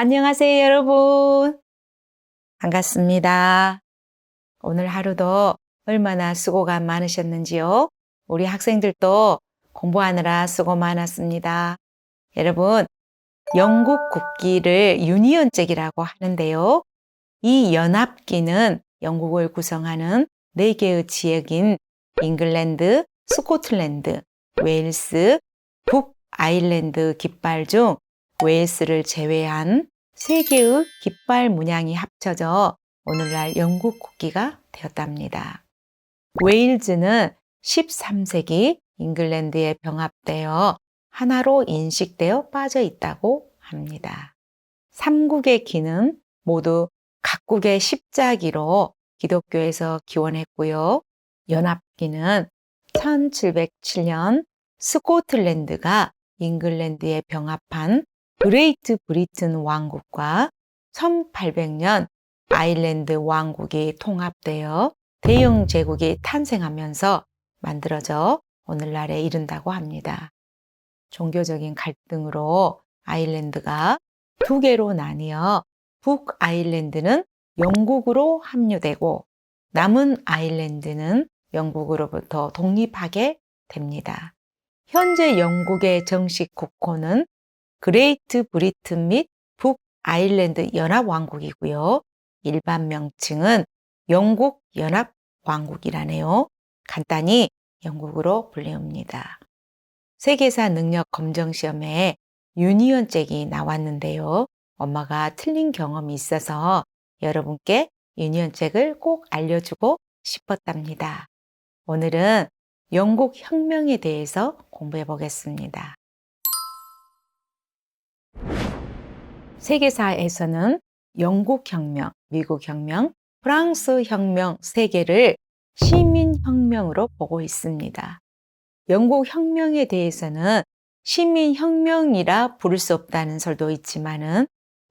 안녕하세요, 여러분. 반갑습니다. 오늘 하루도 얼마나 수고가 많으셨는지요? 우리 학생들도 공부하느라 수고 많았습니다. 여러분, 영국 국기를 유니언잭이라고 하는데요. 이 연합기는 영국을 구성하는 4개의 지역인 잉글랜드, 스코틀랜드, 웨일스, 북아일랜드 깃발 중 웨일스를 제외한 3개의 깃발 문양이 합쳐져 오늘날 영국 국기가 되었답니다. 웨일즈는 13세기 잉글랜드에 병합되어 하나로 인식되어 빠져 있다고 합니다. 3국의 기는 모두 각국의 십자기로 기독교에서 기원했고요. 연합기는 1707년 스코틀랜드가 잉글랜드에 병합한 그레이트 브리튼 왕국과 1800년 아일랜드 왕국이 통합되어 대영 제국이 탄생하면서 만들어져 오늘날에 이른다고 합니다. 종교적인 갈등으로 아일랜드가 2개로 나뉘어 북아일랜드는 영국으로 합류되고 남은 아일랜드는 영국으로부터 독립하게 됩니다. 현재 영국의 정식 국호는 그레이트 브리튼 및 북아일랜드 연합왕국이고요. 일반 명칭은 영국 연합왕국이라네요. 간단히 영국으로 불리웁니다. 세계사 능력 검정 시험에 유니언잭이 나왔는데요. 엄마가 틀린 경험이 있어서 여러분께 유니언잭을 꼭 알려주고 싶었답니다. 오늘은 영국 혁명에 대해서 공부해 보겠습니다. 세계사에서는 영국 혁명, 미국 혁명, 프랑스 혁명 3개를 시민혁명으로 보고 있습니다. 영국 혁명에 대해서는 시민혁명이라 부를 수 없다는 설도 있지만은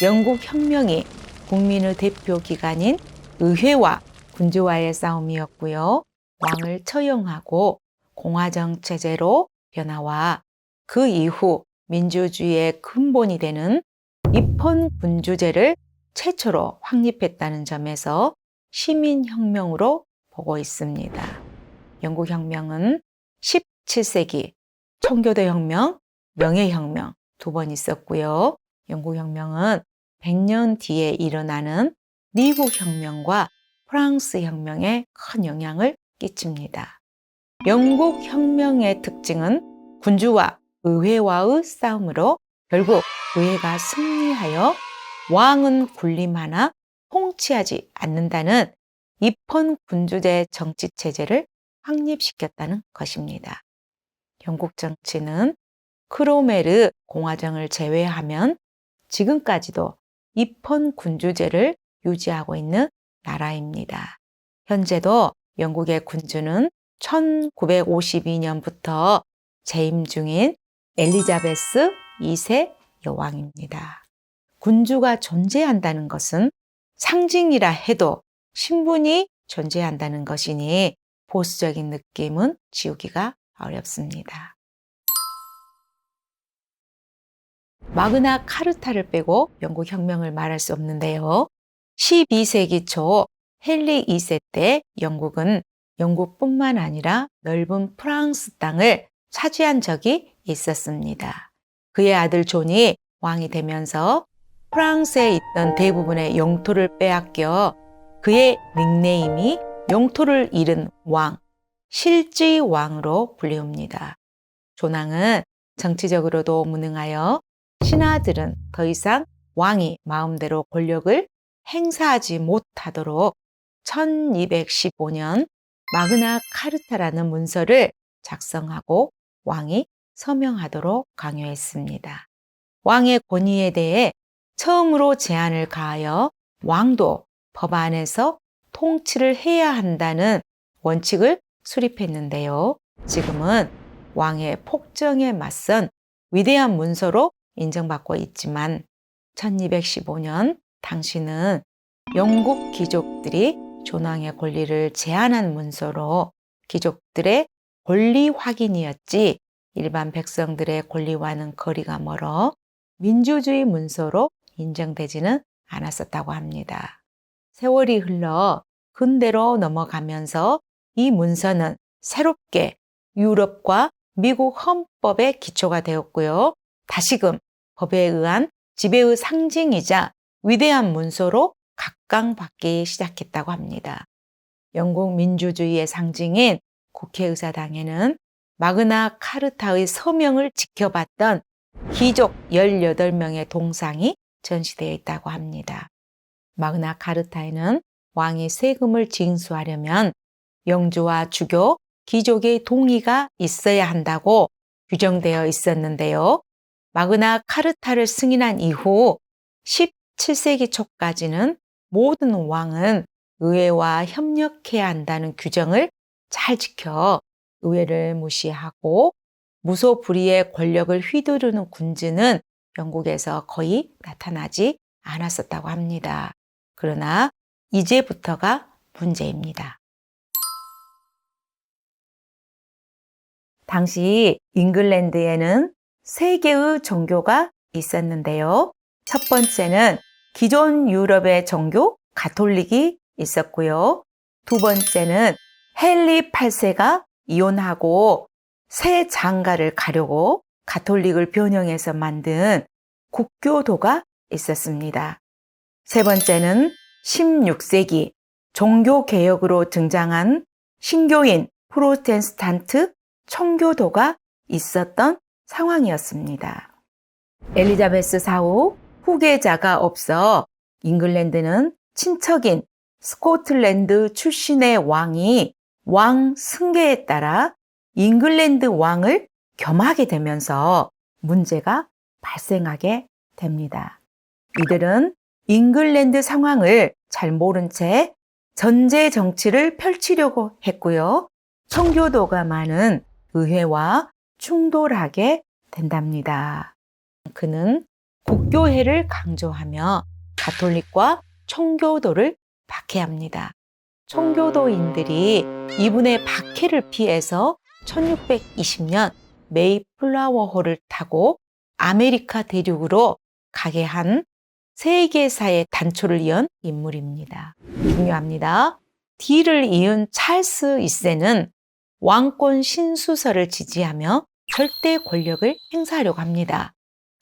영국 혁명이 국민의 대표 기관인 의회와 군주와의 싸움이었고요. 왕을 처형하고 공화정 체제로 변화와 그 이후 민주주의의 근본이 되는 입헌군주제를 최초로 확립했다는 점에서 시민혁명으로 보고 있습니다. 영국혁명은 17세기 청교도혁명, 명예혁명 2번 있었고요. 영국혁명은 100년 뒤에 일어나는 미국혁명과 프랑스혁명에 큰 영향을 끼칩니다. 영국혁명의 특징은 군주와 의회와의 싸움으로 결국 의회가 승리하여 왕은 군림하나 통치하지 않는다는 입헌군주제 정치체제를 확립시켰다는 것입니다. 영국 정치는 크로메르 공화정을 제외하면 지금까지도 입헌군주제를 유지하고 있는 나라입니다. 현재도 영국의 군주는 1952년부터 재임 중인 엘리자베스 2세 여왕입니다. 군주가 존재한다는 것은 상징이라 해도 신분이 존재한다는 것이니 보수적인 느낌은 지우기가 어렵습니다. 마그나 카르타를 빼고 영국 혁명을 말할 수 없는데요. 12세기 초 헨리 2세 때 영국은 영국뿐만 아니라 넓은 프랑스 땅을 차지한 적이 있었습니다. 그의 아들 존이 왕이 되면서 프랑스에 있던 대부분의 영토를 빼앗겨 그의 닉네임이 영토를 잃은 왕, 실지왕으로 불리웁니다. 존왕은 정치적으로도 무능하여 신하들은 더 이상 왕이 마음대로 권력을 행사하지 못하도록 1215년 마그나 카르타라는 문서를 작성하고 왕이 서명하도록 강요했습니다. 왕의 권위에 대해 처음으로 제한을 가하여 왕도 법안에서 통치를 해야 한다는 원칙을 수립했는데요. 지금은 왕의 폭정에 맞선 위대한 문서로 인정받고 있지만 1215년 당시는 영국 귀족들이 존왕의 권리를 제한한 문서로 귀족들의 권리 확인이었지 일반 백성들의 권리와는 거리가 멀어 민주주의 문서로 인정되지는 않았었다고 합니다. 세월이 흘러 근대로 넘어가면서 이 문서는 새롭게 유럽과 미국 헌법의 기초가 되었고요. 다시금 법에 의한 지배의 상징이자 위대한 문서로 각광받기 시작했다고 합니다. 영국 민주주의의 상징인 국회의사당에는 마그나 카르타의 서명을 지켜봤던 귀족 18명의 동상이 전시되어 있다고 합니다. 마그나 카르타에는 왕이 세금을 징수하려면 영주와 주교, 귀족의 동의가 있어야 한다고 규정되어 있었는데요. 마그나 카르타를 승인한 이후 17세기 초까지는 모든 왕은 의회와 협력해야 한다는 규정을 잘 지켜 의회를 무시하고 무소불위의 권력을 휘두르는 군주는 영국에서 거의 나타나지 않았었다고 합니다. 그러나 이제부터가 문제입니다. 당시 잉글랜드에는 3개의 종교가 있었는데요. 첫 번째는 기존 유럽의 종교 가톨릭이 있었고요. 두 번째는 헨리 8세가 이혼하고 새 장가를 가려고 가톨릭을 변형해서 만든 국교도가 있었습니다. 세 번째는 16세기 종교개혁으로 등장한 신교인 프로테스탄트 청교도가 있었던 상황이었습니다. 엘리자베스 사후 후계자가 없어 잉글랜드는 친척인 스코틀랜드 출신의 왕이 왕 승계에 따라 잉글랜드 왕을 겸하게 되면서 문제가 발생하게 됩니다. 이들은 잉글랜드 상황을 잘 모른 채 전제 정치를 펼치려고 했고요. 청교도가 많은 의회와 충돌하게 된답니다. 그는 국교회를 강조하며 가톨릭과 청교도를 박해합니다. 청교도인들이 이분의 박해를 피해서 1620년 메이플라워호를 타고 아메리카 대륙으로 가게 한 세계사의 단초를 이은 인물입니다. 중요합니다. 뒤를 이은 찰스 2세는 왕권 신수설을 지지하며 절대 권력을 행사하려고 합니다.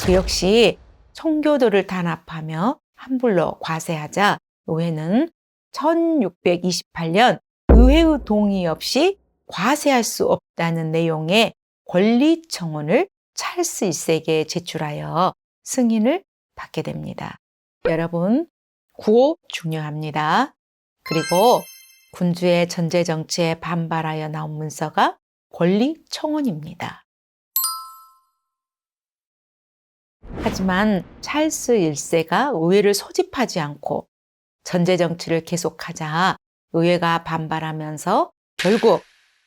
그 역시 청교도를 단합하며 함불로 과세하자 의회는 1628년 의회의 동의 없이 과세할 수 없다는 내용의 권리 청원을 찰스 1세에게 제출하여 승인을 받게 됩니다. 여러분, 구호 중요합니다. 그리고 군주의 전제 정치에 반발하여 나온 문서가 권리 청원입니다. 하지만 찰스 1세가 의회를 소집하지 않고 전제 정치를 계속하자 의회가 반발하면서 결국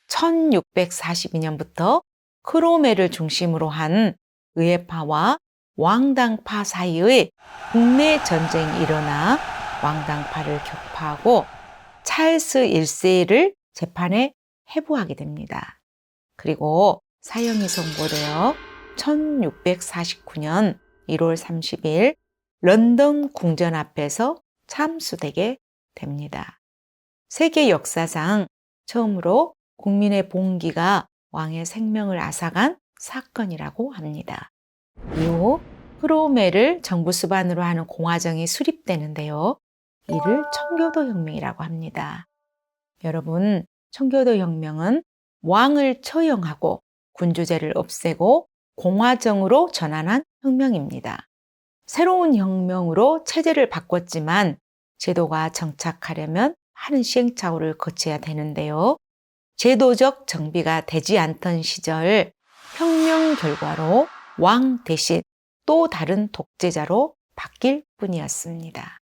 1642년부터 크로멜을 중심으로 한 의회파와 왕당파 사이의 국내 전쟁이 일어나 왕당파를 격파하고 찰스 1세를 재판에 회부하게 됩니다. 그리고 사형이 선고되어 1649년 1월 30일 런던 궁전 앞에서 참수되게 됩니다. 세계 역사상 처음으로 국민의 봉기가 왕의 생명을 앗아간 사건이라고 합니다. 이후 크로멜을 정부 수반으로 하는 공화정이 수립되는데요. 이를 청교도 혁명이라고 합니다. 여러분, 청교도 혁명은 왕을 처형하고 군주제를 없애고 공화정으로 전환한 혁명입니다. 새로운 혁명으로 체제를 바꿨지만 제도가 정착하려면 많은 시행착오를 거쳐야 되는데요. 제도적 정비가 되지 않던 시절 혁명 결과로 왕 대신 또 다른 독재자로 바뀔 뿐이었습니다.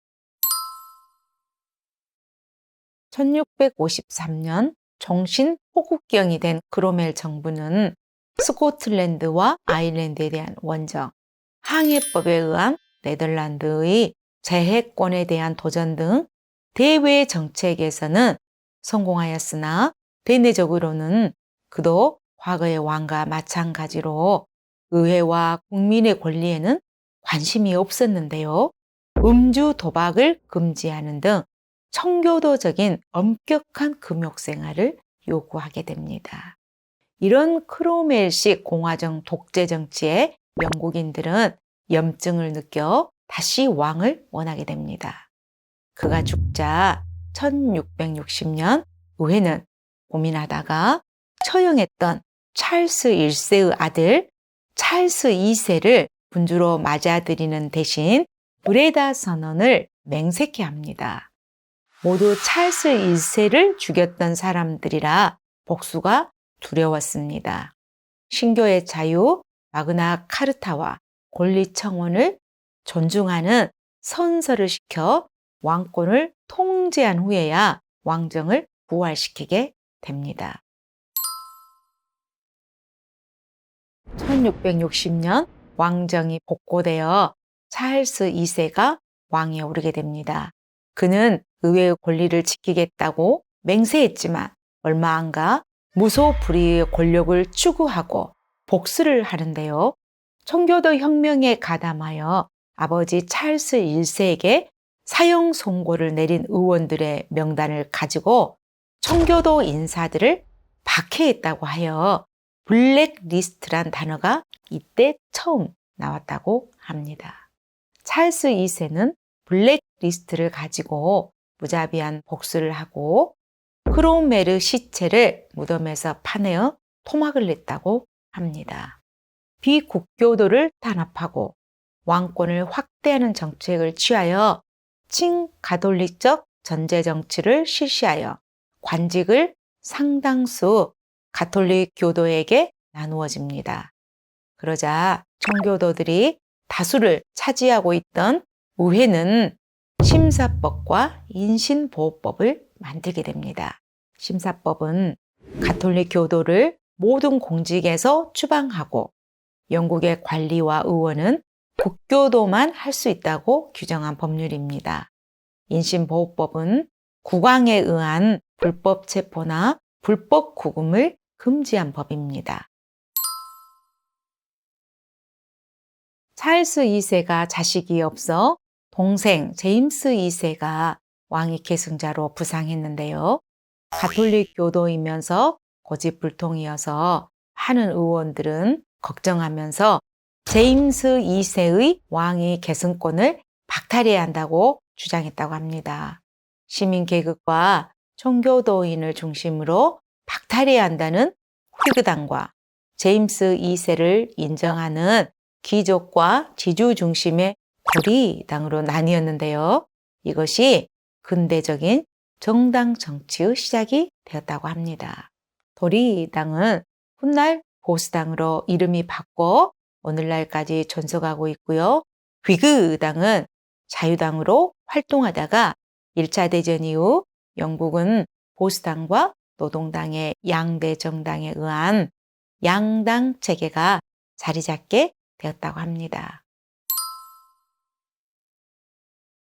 1653년 종신 호국경이 된 크로멜 정부는 스코틀랜드와 아일랜드에 대한 원정, 항해법에 의한 네덜란드의 재해권에 대한 도전 등 대외 정책에서는 성공하였으나 대내적으로는 그도 과거의 왕과 마찬가지로 의회와 국민의 권리에는 관심이 없었는데요. 음주, 도박을 금지하는 등 청교도적인 엄격한 금욕 생활을 요구하게 됩니다. 이런 크로멜식 공화정 독재 정치에 영국인들은 염증을 느껴 다시 왕을 원하게 됩니다. 그가 죽자 1660년 의회는 고민하다가 처형했던 찰스 1세의 아들 찰스 2세를 군주로 맞아들이는 대신 브레다 선언을 맹세케 합니다. 모두 찰스 1세를 죽였던 사람들이라 복수가 두려웠습니다. 신교의 자유, 마그나 카르타와 권리 청원을 존중하는 선서를 시켜 왕권을 통제한 후에야 왕정을 부활시키게 됩니다. 1660년 왕정이 복고되어 찰스 2세가 왕위에 오르게 됩니다. 그는 의회의 권리를 지키겠다고 맹세했지만 얼마 안 가 무소불위의 권력을 추구하고 복수를 하는데요. 청교도 혁명에 가담하여 아버지 찰스 1세에게 사형 선고를 내린 의원들의 명단을 가지고 청교도 인사들을 박해했다고 하여 블랙리스트란 단어가 이때 처음 나왔다고 합니다. 찰스 2세는 블랙리스트를 가지고 무자비한 복수를 하고 크롬멜의 시체를 무덤에서 파내어 토막을 냈다고 합니다. 비국교도를 탄압하고 왕권을 확대하는 정책을 취하여 친가톨릭적 전제 정치를 실시하여 관직을 상당수 가톨릭 교도에게 나누어집니다. 그러자 청교도들이 다수를 차지하고 있던 의회는 심사법과 인신보호법을 만들게 됩니다. 심사법은 가톨릭 교도를 모든 공직에서 추방하고 영국의 관리와 의원은 국교도만 할 수 있다고 규정한 법률입니다. 인신보호법은 국왕에 의한 불법 체포나 불법 구금을 금지한 법입니다. 찰스 2세가 자식이 없어 동생 제임스 2세가 왕위 계승자로 부상했는데요. 가톨릭 교도이면서 고집불통이어서 많은 의원들은 걱정하면서 제임스 2세의 왕위 계승권을 박탈해야 한다고 주장했다고 합니다. 시민계급과 청교도인을 중심으로 박탈해야 한다는 휘그당과 제임스 2세를 인정하는 귀족과 지주 중심의 도리당으로 나뉘었는데요. 이것이 근대적인 정당 정치의 시작이 되었다고 합니다. 도리당은 훗날 보수당으로 이름이 바꿔 오늘날까지 존속하고 있고요. 휘그당은 자유당으로 활동하다가 1차 대전 이후 영국은 보수당과 노동당의 양대 정당에 의한 양당 체계가 자리 잡게 되었다고 합니다.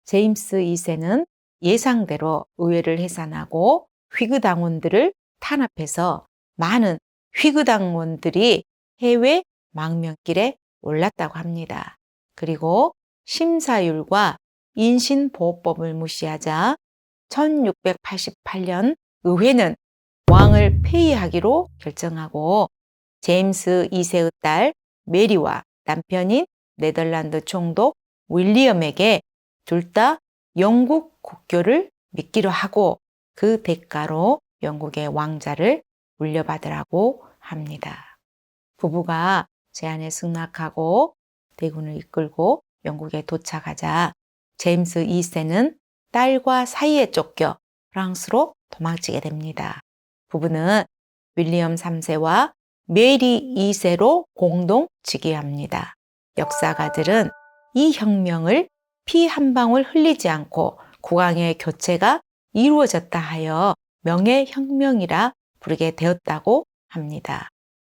제임스 2세는 예상대로 의회를 해산하고 휘그 당원들을 탄압해서 많은 휘그 당원들이 해외 망명길에 올랐다고 합니다. 그리고 심사율과 인신보호법을 무시하자 1688년 의회는 왕을 폐위하기로 결정하고 제임스 2세의 딸 메리와 남편인 네덜란드 총독 윌리엄에게 둘 다 영국 국교를 믿기로 하고 그 대가로 영국의 왕자를 물려받으라고 합니다. 부부가 제안에 승낙하고 대군을 이끌고 영국에 도착하자 제임스 2세는 딸과 사이에 쫓겨 프랑스로 도망치게 됩니다. 부부는 윌리엄 3세와 메리 2세로 공동 즉위합니다. 역사가들은 이 혁명을 피 한 방울 흘리지 않고 국왕의 교체가 이루어졌다 하여 명예혁명이라 부르게 되었다고 합니다.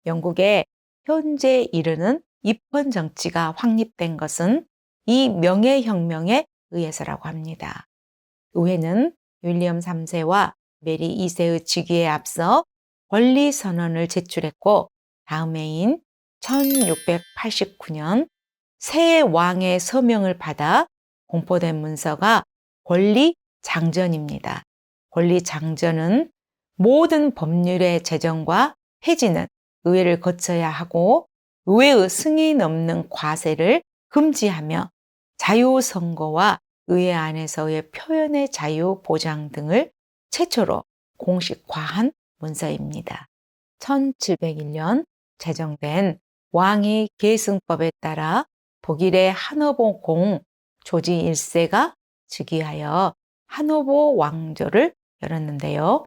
영국의 현재 이르는 입헌 정치가 확립된 것은 이 명예혁명에 의해서라고 합니다. 의회는 윌리엄 3세와 메리 2세의 즉위에 앞서 권리선언을 제출했고 다음 해인 1689년 새 왕의 서명을 받아 공포된 문서가 권리장전입니다. 권리장전은 모든 법률의 제정과 폐지는 의회를 거쳐야 하고 의회의 승인 없는 과세를 금지하며 자유선거와 의회 안에서의 표현의 자유 보장 등을 최초로 공식화한 문서입니다. 1701년 제정된 왕위 계승법에 따라 독일의 하노버 공 조지 1세가 즉위하여 하노버 왕조를 열었는데요.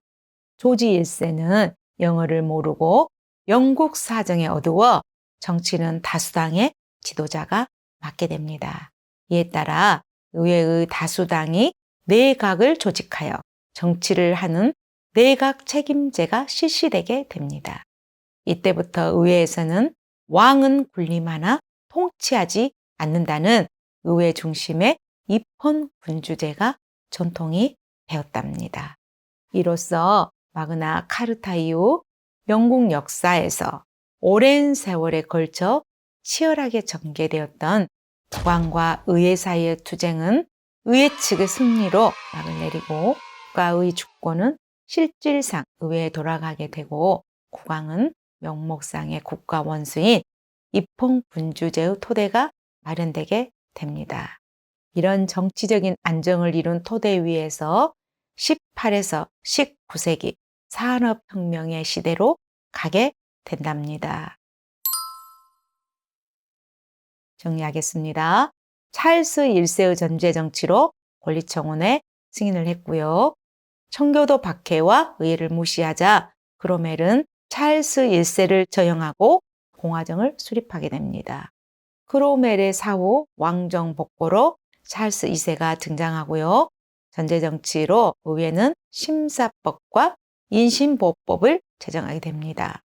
조지 1세는 영어를 모르고 영국 사정에 어두워 정치는 다수당의 지도자가 맡게 됩니다. 이에 따라 의회의 다수당이 내각을 조직하여 정치를 하는 내각 책임제가 실시되게 됩니다. 이때부터 의회에서는 왕은 군림하나 통치하지 않는다는 의회 중심의 입헌 군주제가 전통이 되었답니다. 이로써 마그나 카르타 이후 영국 역사에서 오랜 세월에 걸쳐 치열하게 전개되었던 국왕과 의회 사이의 투쟁은 의회 측의 승리로 막을 내리고 국가의 주권은 실질상 의회에 돌아가게 되고 국왕은 명목상의 국가 원수인 입헌 군주제의 토대가 마련되게 됩니다. 이런 정치적인 안정을 이룬 토대 위에서 18에서 19세기 산업혁명의 시대로 가게 된답니다. 정리하겠습니다. 찰스 1세의 전제정치로 권리청원에 승인을 했고요. 청교도 박해와 의회를 무시하자 크로멜은 찰스 1세를 저형하고 공화정을 수립하게 됩니다. 크로멜의 사후 왕정 복고로 찰스 2세가 등장하고요. 전제정치로 의회는 심사법과 인신보호법을 제정하게 됩니다.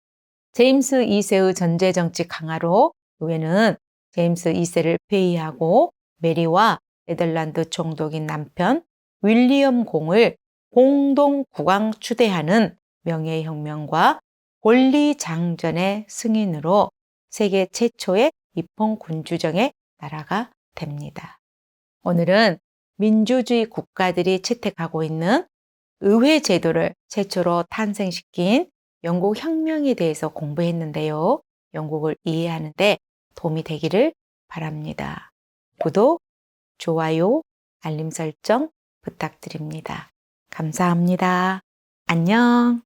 제임스 2세의 전제정치 강화로 의회는 제임스 2세를 폐위하고 메리와 네덜란드 총독인 남편 윌리엄 공을 공동 국왕 추대하는 명예혁명과 권리장전의 승인으로 세계 최초의 입헌 군주정의 나라가 됩니다. 오늘은 민주주의 국가들이 채택하고 있는 의회 제도를 최초로 탄생시킨 영국 혁명에 대해서 공부했는데요. 영국을 이해하는 데 도움이 되기를 바랍니다. 구독, 좋아요, 알림 설정 부탁드립니다. 감사합니다. 안녕.